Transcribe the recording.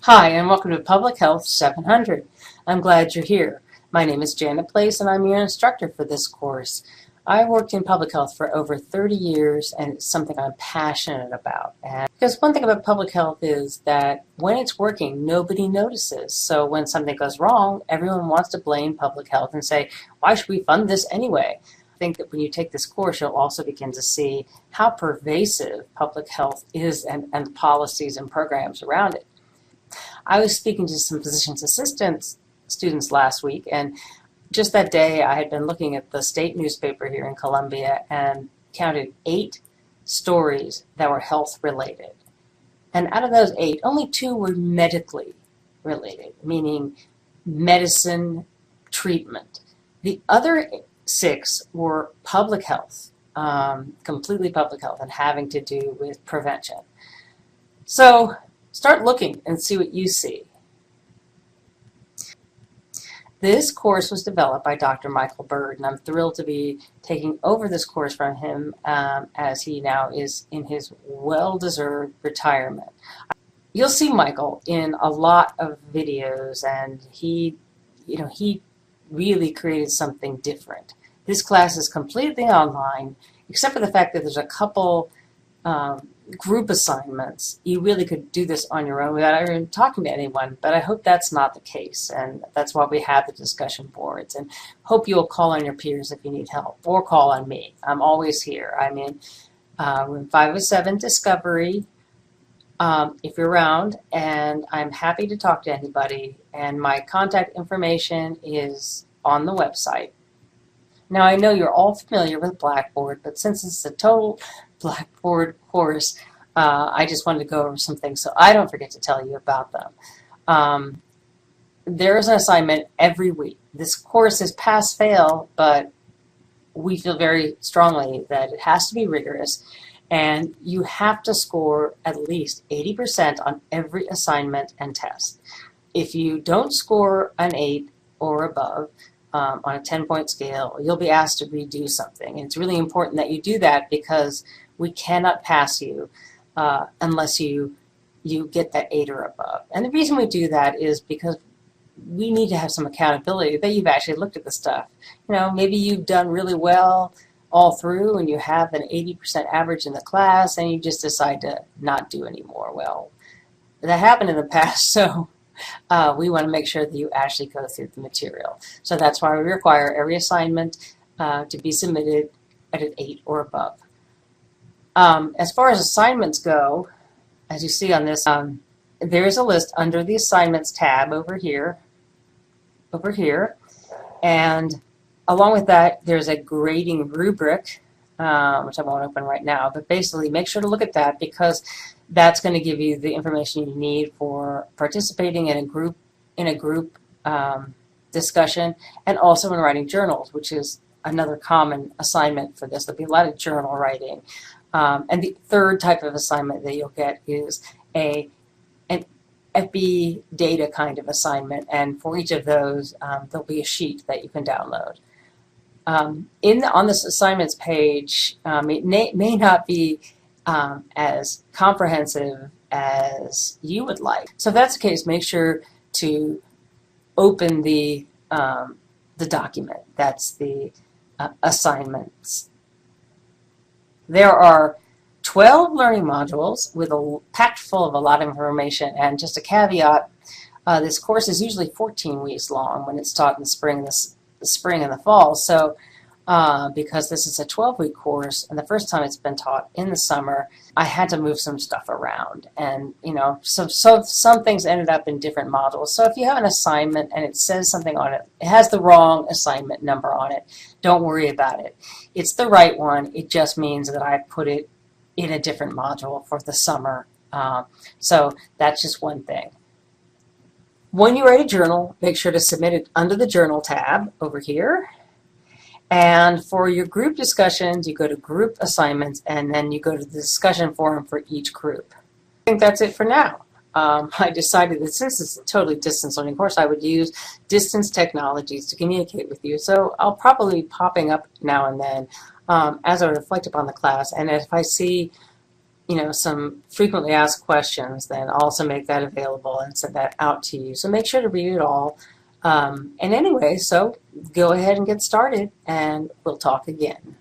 Hi, and welcome to Public Health 700. I'm glad you're here. My name is Janet Place, and I'm your instructor for this course. I worked in public health for over 30 years, and it's something I'm passionate about. And because one thing about public health is that when it's working, nobody notices. So when something goes wrong, everyone wants to blame public health and say, why should we fund this anyway? I think that when you take this course, you'll also begin to see how pervasive public health is and the policies and programs around it. I was speaking to some physician's assistants students last week, and just that day I had been looking at the state newspaper here in Columbia and counted 8 stories that were health related. And out of those 8, only 2 were medically related, meaning medicine treatment. The other 6 were public health, completely public health, and having to do with prevention. So start looking and see what you see. This course was developed by Dr. Michael Bird, and I'm thrilled to be taking over this course from him as he now is in his well-deserved retirement. You'll see Michael in a lot of videos, and he really created something different. This class is completely online, except for the fact that there's a couple group assignments. You really could do this on your own without even talking to anyone, but I hope that's not the case, and that's why we have the discussion boards, and hope you'll call on your peers if you need help, or call on me. I'm always here. I'm in room 507 Discovery if you're around, and I'm happy to talk to anybody, and my contact information is on the website. Now, I know you're all familiar with Blackboard, but since it's a total Blackboard course, I just wanted to go over some things so I don't forget to tell you about them. There is an assignment every week. This course is pass-fail, but we feel very strongly that it has to be rigorous, and you have to score at least 80% on every assignment and test. If you don't score an 8 or above, on a 10-point scale, you'll be asked to redo something. And it's really important that you do that because we cannot pass you unless you get that 8 or above. And the reason we do that is because we need to have some accountability that you've actually looked at the stuff. You know, maybe you've done really well all through and you have an 80% average in the class and you just decide to not do anymore. Well, that happened in the past, so we want to make sure that you actually go through the material. So that's why we require every assignment to be submitted at an 8 or above. As far as assignments go, as you see on this, there is a list under the assignments tab over here, and along with that there's a grading rubric, which I won't open right now, but basically make sure to look at that because that's going to give you the information you need for participating in a group discussion, and also in writing journals, which is another common assignment for this. There'll be a lot of journal writing. And the third type of assignment that you'll get is an FB data kind of assignment, and for each of those there'll be a sheet that you can download. On this assignments page, it may not be as comprehensive as you would like. So if that's the case, make sure to open the document. That's the assignments. There are 12 learning modules with packed full of a lot of information, and just a caveat, this course is usually 14 weeks long when it's taught in the spring and the fall. So because this is a 12-week course and the first time it's been taught in the summer, I had to move some stuff around, and so some things ended up in different modules. So if you have an assignment and it says something on it, it has the wrong assignment number on it, don't worry about it. It's the right one. It just means that I put it in a different module for the summer. So that's just one thing. When you write a journal, make sure to submit it under the journal tab over here. And for your group discussions, you go to group assignments, and then you go to the discussion forum for each group. I think that's it for now. I decided that since it's a totally distance learning course, I would use distance technologies to communicate with you. So I'll probably be popping up now and then as I reflect upon the class. And if I see some frequently asked questions, then also make that available and send that out to you. So make sure to read it all. And anyway, so go ahead and get started, and we'll talk again.